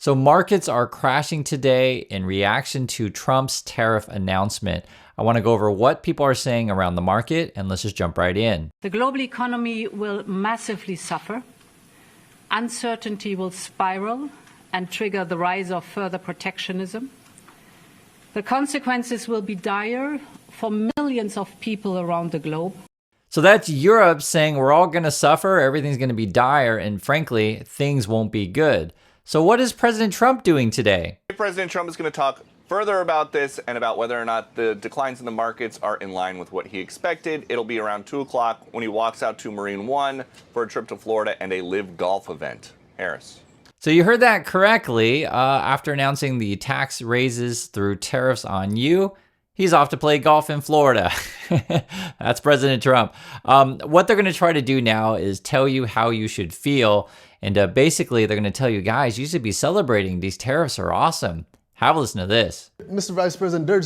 So markets are crashing today in reaction to Trump's tariff announcement. I want to go over what people are saying around the market, and let's just jump right in. The global economy will massively suffer. Uncertainty will spiral and trigger the rise of further protectionism. The consequences will be dire for millions of people around the globe. So that's Europe saying we're all going to suffer, everything's going to be dire, and frankly, things won't be good. So what is President Trump doing today? President Trump is going to talk further about this and about whether or not the declines in the markets are in line with what he expected. It'll be around 2 o'clock when he walks out to Marine One for a trip to Florida and a live golf event. Harris. So you heard that correctly. After announcing the tax raises through tariffs on you, he's off to play golf in Florida. That's President Trump. What they're going to try to do now is tell you how you should feel. And basically, they're going to tell you, guys, you should be celebrating. These tariffs are awesome. Have a listen to this. Mr. Vice President, there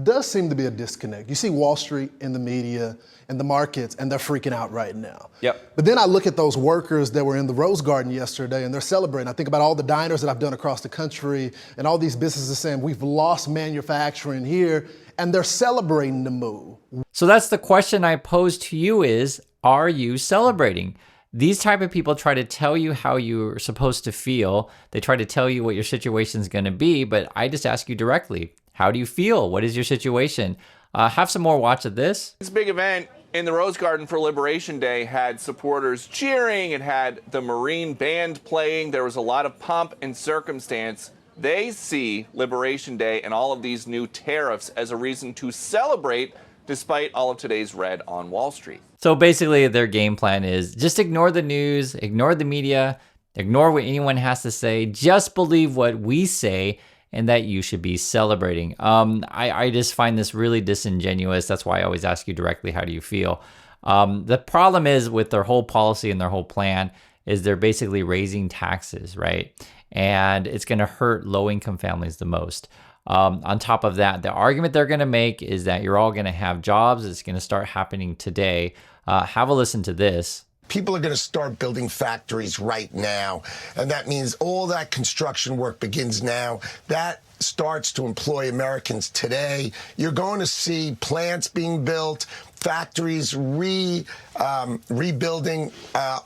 does seem to be a disconnect. You see Wall Street in the media and the markets, and they're freaking out right now. Yep. But then I look at those workers that were in the Rose Garden yesterday, and they're celebrating. I think about all the diners that I've done across the country, and all these businesses saying, we've lost manufacturing here, and they're celebrating the move. So that's the question I pose to you is, are you celebrating? These type of people try to tell you how you're supposed to feel. They try to tell you what your situation is going to be, but I just ask you directly, how do you feel? What is your situation? Have some more watch of this. This big event in the Rose Garden for Liberation Day had supporters cheering. It had the Marine band playing. There was a lot of pomp and circumstance. They see Liberation Day and all of these new tariffs as a reason to celebrate despite all of today's red on Wall Street. So basically their game plan is just ignore the news, ignore the media, ignore what anyone has to say, just believe what we say and that you should be celebrating. I just find this really disingenuous. That's why I always ask you directly, how do you feel? The problem is with their whole policy and their whole plan is they're basically raising taxes, right? And it's gonna hurt low-income families the most. On top of that, the argument they're going to make is that you're all going to have jobs. It's going to start happening today. Have a listen to this. People are going to start building factories right now. And that means all that construction work begins now. That starts to employ Americans today. You're going to see plants being built, factories rebuilding.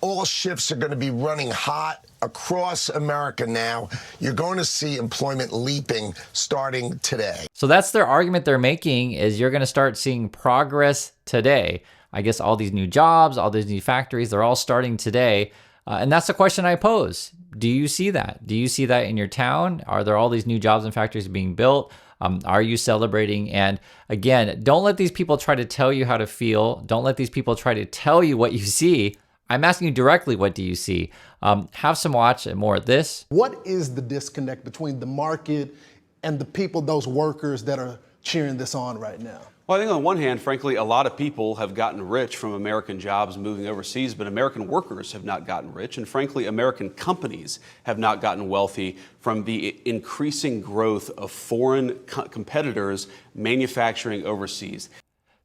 All shifts are going to be running hot across America now. You're going to see employment leaping starting today. So that's their argument they're making is you're going to start seeing progress today. I guess all these new jobs, all these new factories, they're all starting today. And that's the question I pose. Do you see that? Do you see that in your town? Are there all these new jobs and factories being built? Are you celebrating? And again, don't let these people try to tell you how to feel. Don't let these people try to tell you what you see. I'm asking you directly, what do you see? Have some watch and more of this. What is the disconnect between the market and the people, those workers that are cheering this on right now? Well, I think on one hand, frankly, a lot of people have gotten rich from American jobs moving overseas, but American workers have not gotten rich. And frankly, American companies have not gotten wealthy from the increasing growth of foreign competitors manufacturing overseas.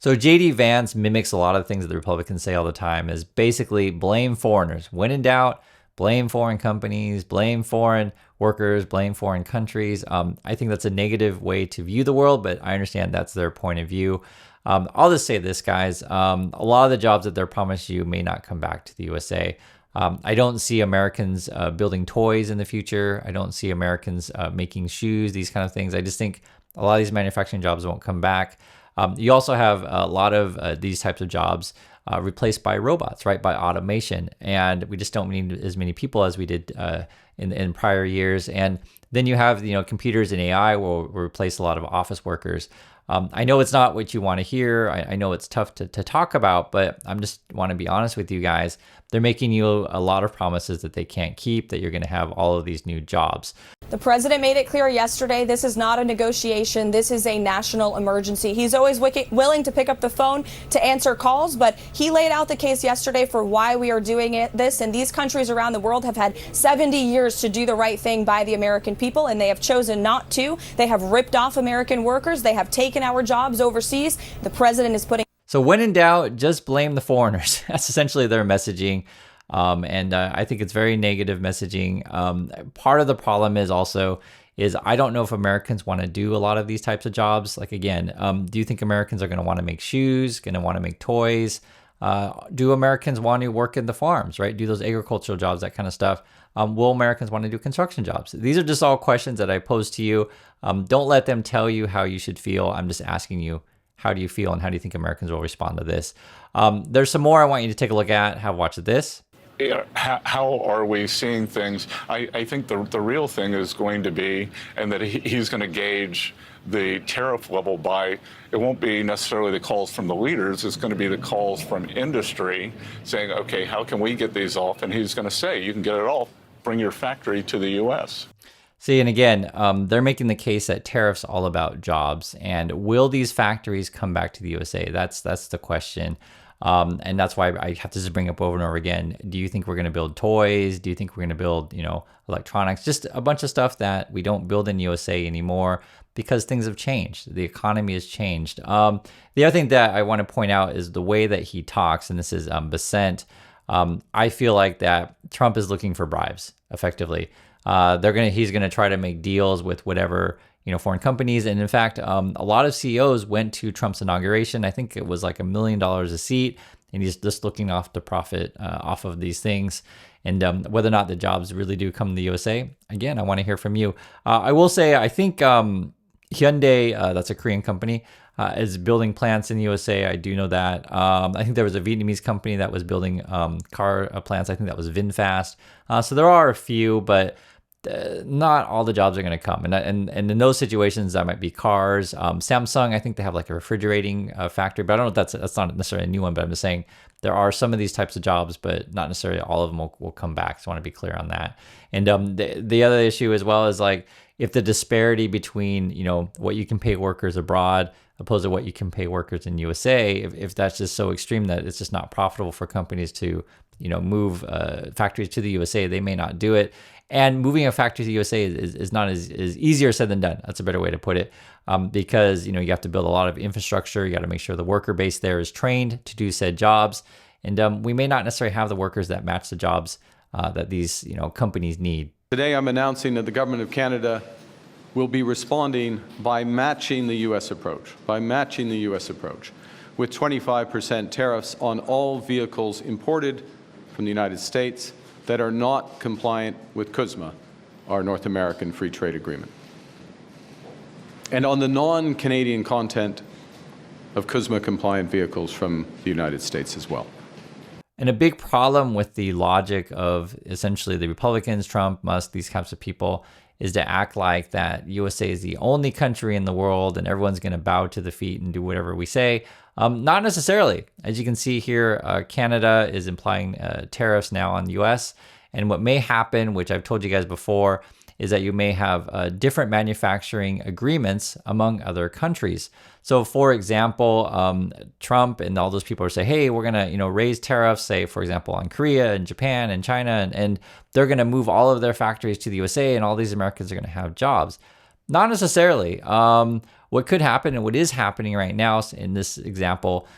So J.D. Vance mimics a lot of things that the Republicans say all the time is basically blame foreigners. When in doubt, blame foreign companies, blame foreign workers, blame foreign countries. I think that's a negative way to view the world, but I understand that's their point of view. I'll just say this, guys. A lot of the jobs that they're promised you may not come back to the USA. I don't see Americans building toys in the future. I don't see Americans making shoes, these kind of things. I just think a lot of these manufacturing jobs won't come back. You also have a lot of these types of jobs replaced by robots, right? By automation. And we just don't need as many people as we did in prior years. And then you have, computers and AI will replace a lot of office workers. I know it's not what you want to hear. I know it's tough to talk about, but I'm just want to be honest with you guys. They're making you a lot of promises that they can't keep, that you're going to have all of these new jobs. The president made it clear yesterday, this is not a negotiation. This is a national emergency. He's always willing to pick up the phone to answer calls, but he laid out the case yesterday for why we are doing this. And these countries around the world have had 70 years to do the right thing by the American people, and they have chosen not to. They have ripped off American workers. They have taken our jobs overseas. The president is putting... So when in doubt, just blame the foreigners. That's essentially their messaging. And I think it's very negative messaging. Part of the problem is I don't know if Americans want to do a lot of these types of jobs. Like, again, do you think Americans are going to want to make shoes, going to want to make toys? Do Americans want to work in the farms, right? Do those agricultural jobs, that kind of stuff? Will Americans want to do construction jobs? These are just all questions that I pose to you. Don't let them tell you how you should feel. I'm just asking you, how do you feel and how do you think Americans will respond to this? There's some more I want you to take a look at. Have watched this. How are we seeing things? I think the real thing is going to be, and that he's going to gauge the tariff level by, it won't be necessarily the calls from the leaders, it's going to be the calls from industry saying, okay, how can we get these off? And he's going to say, you can get it off, bring your factory to the U.S. See, and again, they're making the case that tariffs all about jobs, and will these factories come back to the USA? That's the question. And that's why I have to just bring up over and over again. Do you think we're going to build toys? Do you think we're going to build, electronics? Just a bunch of stuff that we don't build in USA anymore because things have changed. The economy has changed. The other thing that I want to point out is the way that he talks, and this is Besant. I feel like that Trump is looking for bribes, effectively. He's gonna try to make deals with whatever foreign companies, and in fact, a lot of CEOs went to Trump's inauguration. I think it was like $1 million a seat, and he's just looking off to profit off of these things. And whether or not the jobs really do come to the USA, again, I want to hear from you. I will say, I think Hyundai, that's a Korean company, is building plants in the USA. I do know that. I think there was a Vietnamese company that was building car plants. I think that was VinFast. So there are a few, but not all the jobs are going to come. And in those situations, that might be cars. Samsung, I think they have like a refrigerating factory, but I don't know if that's not necessarily a new one, but I'm just saying there are some of these types of jobs, but not necessarily all of them will come back. So I want to be clear on that. And the other issue as well is like, if the disparity between, what you can pay workers abroad opposed to what you can pay workers in USA, if that's just so extreme that it's just not profitable for companies to, move factories to the USA, they may not do it. And moving a factory to the USA is not as easier said than done. That's a better way to put it. Because, you have to build a lot of infrastructure. You got to make sure the worker base there is trained to do said jobs. And we may not necessarily have the workers that match the jobs that these, companies need. Today, I'm announcing that the Government of Canada will be responding by matching the U.S. approach, with 25% tariffs on all vehicles imported from the United States that are not compliant with CUSMA, our North American Free Trade Agreement, and on the non-Canadian content of CUSMA-compliant vehicles from the United States as well. And a big problem with the logic of essentially the Republicans, Trump, Musk, these types of people, is to act like that USA is the only country in the world and everyone's going to bow to the feet and do whatever we say. Not necessarily. As you can see here, Canada is implying tariffs now on the US. And what may happen, which I've told you guys before, is that you may have different manufacturing agreements among other countries. So for example, Trump and all those people are saying, hey, we're going to raise tariffs, say, for example, on Korea and Japan and China, and they're going to move all of their factories to the USA and all these Americans are going to have jobs. Not necessarily. What could happen, and what is happening right now in this example,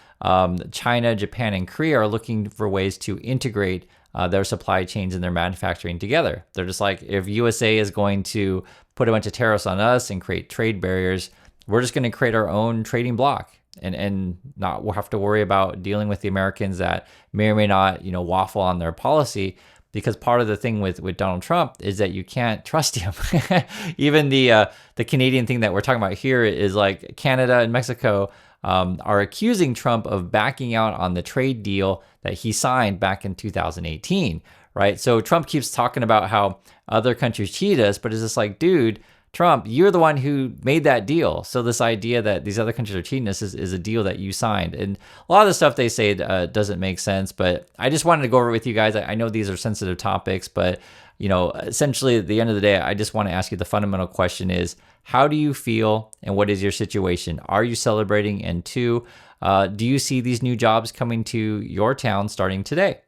China, Japan, and Korea are looking for ways to integrate their supply chains and their manufacturing together. They're just like, if USA is going to put a bunch of tariffs on us and create trade barriers, we're just going to create our own trading bloc and not we'll have to worry about dealing with the Americans that may or may not, waffle on their policy. Because part of the thing with Donald Trump is that you can't trust him. Even the Canadian thing that we're talking about here is like Canada and Mexico are accusing Trump of backing out on the trade deal that he signed back in 2018, right? So Trump keeps talking about how other countries cheat us, but it's just like, dude, Trump, you're the one who made that deal. So this idea that these other countries are cheating us is a deal that you signed. And a lot of the stuff they say doesn't make sense, but I just wanted to go over it with you guys. I know these are sensitive topics, but essentially at the end of the day, I just want to ask you the fundamental question is, how do you feel and what is your situation? Are you celebrating? And two, do you see these new jobs coming to your town starting today?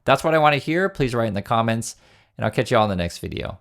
That's what I want to hear. Please write in the comments and I'll catch you all in the next video.